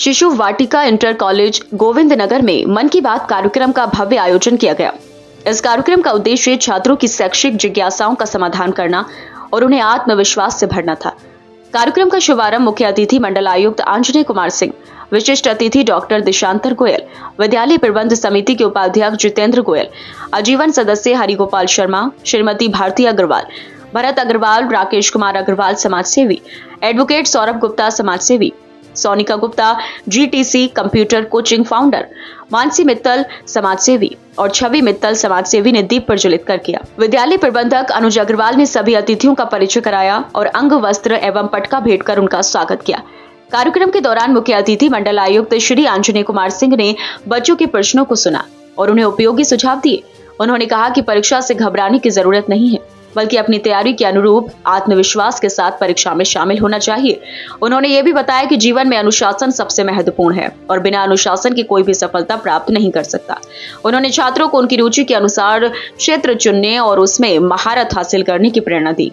शिशु वाटिका inter college Govind Nagar में मन की बात कार्यक्रम का भव्य आयोजन किया गया। इस कार्यक्रम का उद्देश्य छात्रों की शैक्षिक जिज्ञासाओं का समाधान करना और उन्हें आत्मविश्वास से भरना था। कार्यक्रम का शुभारंभ मुख्य अतिथि मंडल आयुक्त आंजनेय कुमार सिंह, विशिष्ट अतिथि डॉक्टर दिशांतर गोयल, विद्यालय प्रबंध समिति के उपाध्यक्ष जितेंद्र गोयल, आजीवन सदस्य हरिगोपाल शर्मा, श्रीमती भारती अग्रवाल, भरत अग्रवाल, राकेश कुमार अग्रवाल समाजसेवी, एडवोकेट सौरभ गुप्ता समाजसेवी, Sonika Gupta GTC computer coaching founder, Mansi Mittal समाजसेवी और छवि मित्तल समाजसेवी ने दीप प्रज्वलित कर किया। विद्यालय प्रबंधक अनुज अग्रवाल ने सभी अतिथियों का परिचय कराया और अंग वस्त्र एवं पटका भेंट कर उनका स्वागत किया। कार्यक्रम के दौरान मुख्य अतिथि मंडल आयुक्त श्री आंजनेय कुमार सिंह ने बच्चों के प्रश्नों को सुना और उन्हें उपयोगी सुझाव दिए। उन्होंने कहा कि परीक्षा से घबराने की जरूरत नहीं है, बल्कि अपनी तैयारी के अनुरूप आत्मविश्वास के साथ परीक्षा में शामिल होना चाहिए। उन्होंने ये भी बताया कि जीवन में अनुशासन सबसे महत्वपूर्ण है और बिना अनुशासन के कोई भी सफलता प्राप्त नहीं कर सकता। उन्होंने छात्रों को उनकी रुचि के अनुसार क्षेत्र चुनने और उसमें महारत हासिल करने की प्रेरणा दी।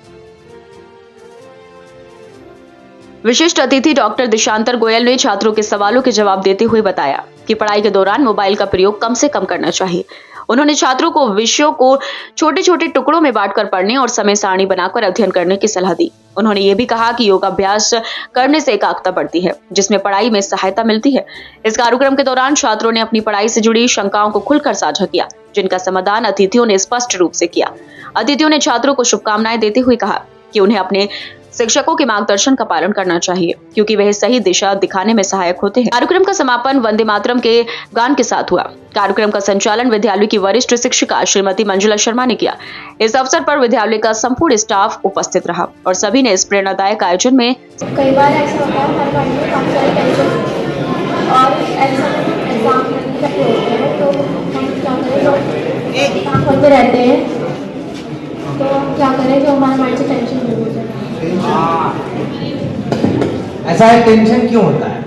विशिष्ट अतिथि डॉक्टर दिशांतर गोयल ने छात्रों के सवालों के जवाब देते हुए बताया कि पढ़ाई के दौरान मोबाइल का प्रयोग कम से कम करना चाहिए। उन्होंने छात्रों को विषयों को छोटे छोटे टुकड़ों में बांटकर पढ़ने और समय सारणी बनाकर अध्ययन करने की सलाह दी। उन्होंने ये भी कहा कि योगाभ्यास करने से एकाग्रता बढ़ती है, जिसमें पढ़ाई में सहायता मिलती है। इस कार्यक्रम के दौरान छात्रों ने अपनी पढ़ाई से जुड़ी शंकाओं को खुलकर साझा किया, जिनका समाधान अतिथियों ने स्पष्ट रूप से किया। अतिथियों ने छात्रों को शुभकामनाएं देते हुए कहा कि उन्हें अपने शिक्षकों के मार्गदर्शन का पालन करना चाहिए, क्योंकि वह सही दिशा दिखाने में सहायक होते हैं। कार्यक्रम का समापन वंदे मातरम के गान के साथ हुआ। कार्यक्रम का संचालन विद्यालय की वरिष्ठ शिक्षिका श्रीमती मंजुला शर्मा ने किया। इस अवसर पर विद्यालय का संपूर्ण स्टाफ उपस्थित रहा और सभी ने इस प्रेरणादायक आयोजन में कई बार ऐसा होता है हर बार में काफी सारे टेंशन और ऐसा एग्जाम होते हैं, तो हम क्या करें, लोग काम करते रहते हैं, तो क्या करें जो हमारे माइंड से टेंशन दूर हो जाए। ऐसा है, टेंशन क्यों होता है?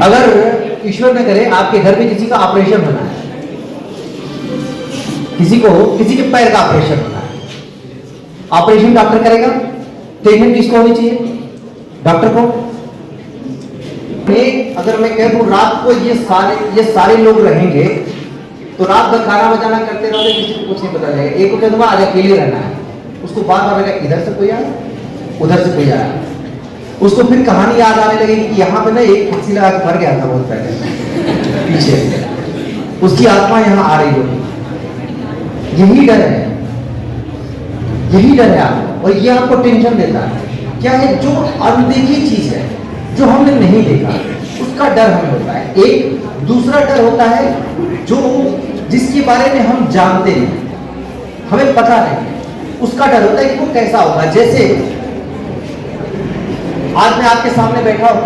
अगर ईश्वर न करे आपके घर में किसी का ऑपरेशन होना है, किसी के पैर का ऑपरेशन होना है, ऑपरेशन डॉक्टर करेगा, टेंशन किसको होनी चाहिए? डॉक्टर को। अगर मैं कह दूं रात को ये सारे लोग रहेंगे तो रात भर गाना बजाना करते रहोगे, किसी को कुछ नहीं पता चलेगा। एक को कह दूंगा आज अकेले रहना है, उसको बार बार लगा इधर से कोई आया, उधर से कोई आया, उसको फिर कहानी याद आने लगेगी कि यहाँ पे ना एक कुर्सी लगा के मर गया था बहुत पहले पीछे, उसकी आत्मा यहाँ आ रही होगी। यही डर है आपको, और ये आपको टेंशन देता है। क्या है? जो अनदेखी चीज है, जो हमने नहीं देखा, उसका डर हमें होता है। एक दूसरा डर होता है जिसके बारे में हम जानते नहीं, हमें पता नहीं, उसका डर होता है कि वो कैसा होगा। जैसे आज मैं आपके सामने बैठा हूं,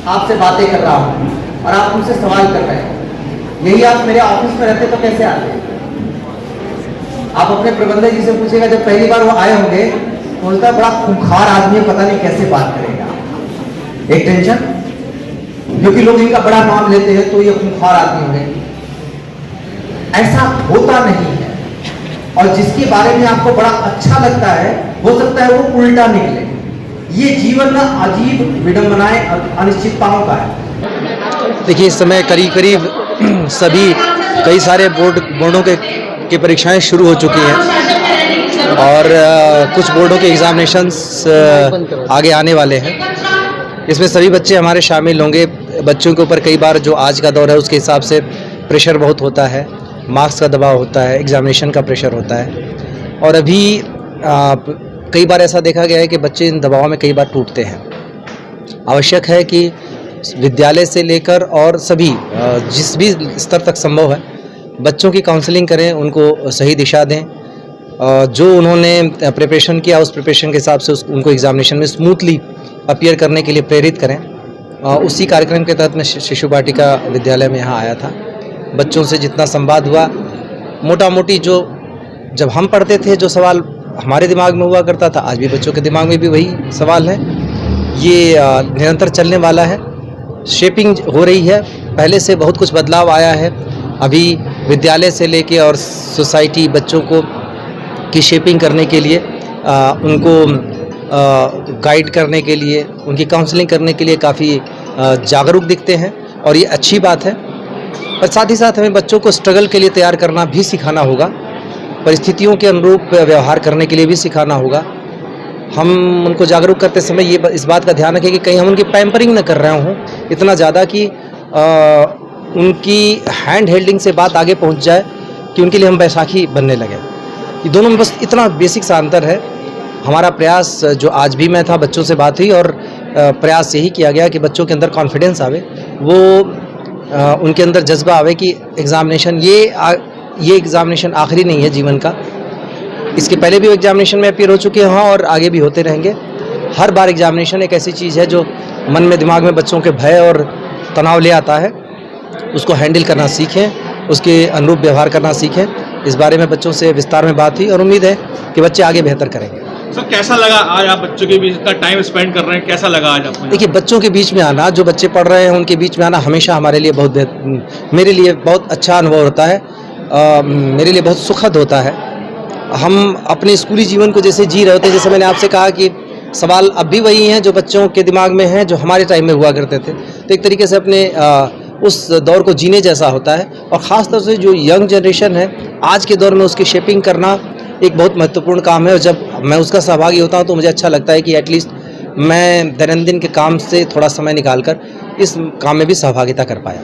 आपसे बातें कर रहा हूं और आप मुझसे सवाल कर रहे हैं। यही आप मेरे ऑफिस में रहते तो कैसे आते? आप अपने प्रबंधक जी से पूछेगा, जब पहली बार वो आए होंगे तो बोलता बड़ा खूंखार आदमी है, पता नहीं कैसे बात करेगा। एक टेंशन, क्योंकि लोग इनका बड़ा नाम लेते हैं तो ये खूंखार आदमी होंगे। ऐसा होता नहीं है, और जिसके बारे में आपको बड़ा अच्छा लगता है, हो सकता है वो उल्टा निकले। ये जीवन ना अजीब विडंबनाएं, अनिश्चितताओं का है। देखिए, इस समय करीब सभी कई सारे बोर्डों के परीक्षाएं शुरू हो चुकी हैं और कुछ बोर्डों के एग्जामिनेशंस आगे आने वाले हैं। इसमें सभी बच्चे हमारे शामिल होंगे। बच्चों के ऊपर कई बार जो आज का दौर है उसके हिसाब से प्रेशर बहुत होता है, मार्क्स का दबाव होता है, एग्जामिनेशन का प्रेशर होता है, और अभी कई बार ऐसा देखा गया है कि बच्चे इन दबाव में कई बार टूटते हैं। आवश्यक है कि विद्यालय से लेकर और सभी जिस भी स्तर तक संभव है बच्चों की काउंसलिंग करें, उनको सही दिशा दें, जो उन्होंने प्रिपरेशन किया उस प्रिपरेशन के हिसाब से उनको एग्जामिनेशन में स्मूथली अपीयर करने के लिए प्रेरित करें। उसी कार्यक्रम के तहत मैं शिशु वाटिका विद्यालय में यहाँ आया था। बच्चों से जितना संवाद हुआ, मोटा मोटी जो जब हम पढ़ते थे जो सवाल हमारे दिमाग में हुआ करता था, आज भी बच्चों के दिमाग में भी वही सवाल है। ये निरंतर चलने वाला है, शेपिंग हो रही है, पहले से बहुत कुछ बदलाव आया है। अभी विद्यालय से लेके और सोसाइटी बच्चों को की शेपिंग करने के लिए उनको गाइड करने के लिए, उनकी काउंसलिंग करने के लिए काफ़ी जागरूक दिखते हैं और ये अच्छी बात है। और साथ ही साथ हमें बच्चों को स्ट्रगल के लिए तैयार करना भी सिखाना होगा, परिस्थितियों के अनुरूप व्यवहार करने के लिए भी सिखाना होगा। हम उनको जागरूक करते समय ये इस बात का ध्यान रखें कि कहीं हम उनकी पैम्परिंग न कर रहे हों इतना ज़्यादा कि उनकी हैंड हेल्डिंग से बात आगे पहुंच जाए कि उनके लिए हम बैसाखी बनने लगे। ये दोनों में बस इतना बेसिक सा अंतर है। हमारा प्रयास जो आज भी मैं था, बच्चों से बात हुई और प्रयास यही किया गया कि बच्चों के अंदर कॉन्फिडेंस आवे, वो उनके अंदर जज्बा आवे कि एग्ज़ामिनेशन ये एग्ज़ामिनेशन आखिरी नहीं है जीवन का। इसके पहले भी एग्ज़ामिनेशन में अपीयर हो चुके हैं और आगे भी होते रहेंगे। हर बार एग्ज़ामिनेशन एक ऐसी चीज़ है जो मन में, दिमाग में बच्चों के भय और तनाव ले आता है। उसको हैंडल करना सीखें, उसके अनुरूप व्यवहार करना सीखें। इस बारे में बच्चों से विस्तार में बात हुई और उम्मीद है कि बच्चे आगे बेहतर करेंगे। सर कैसा लगा आज आप बच्चों के बीच इतना टाइम स्पेंड कर रहे हैं, कैसा लगा आज आपको? देखिए, बच्चों के बीच में आना, जो बच्चे पढ़ रहे हैं उनके बीच में आना हमेशा हमारे लिए मेरे लिए बहुत अच्छा अनुभव होता है, मेरे लिए बहुत सुखद होता है। हम अपने स्कूली जीवन को जैसे जी रहे होते हैं, जैसे मैंने आपसे कहा कि सवाल अब भी वही हैं जो बच्चों के दिमाग में हैं, जो हमारे टाइम में हुआ करते थे। तो एक तरीके से अपने उस दौर को जीने जैसा होता है और ख़ास तौर से जो यंग जनरेशन है आज के दौर में, उसकी शेपिंग करना एक बहुत महत्वपूर्ण काम है। और जब मैं उसका सहभागी होता हूँ तो मुझे अच्छा लगता है कि एटलीस्ट मैं दैनंदिन के काम से थोड़ा समय निकालकर इस काम में भी सहभागिता कर पाया।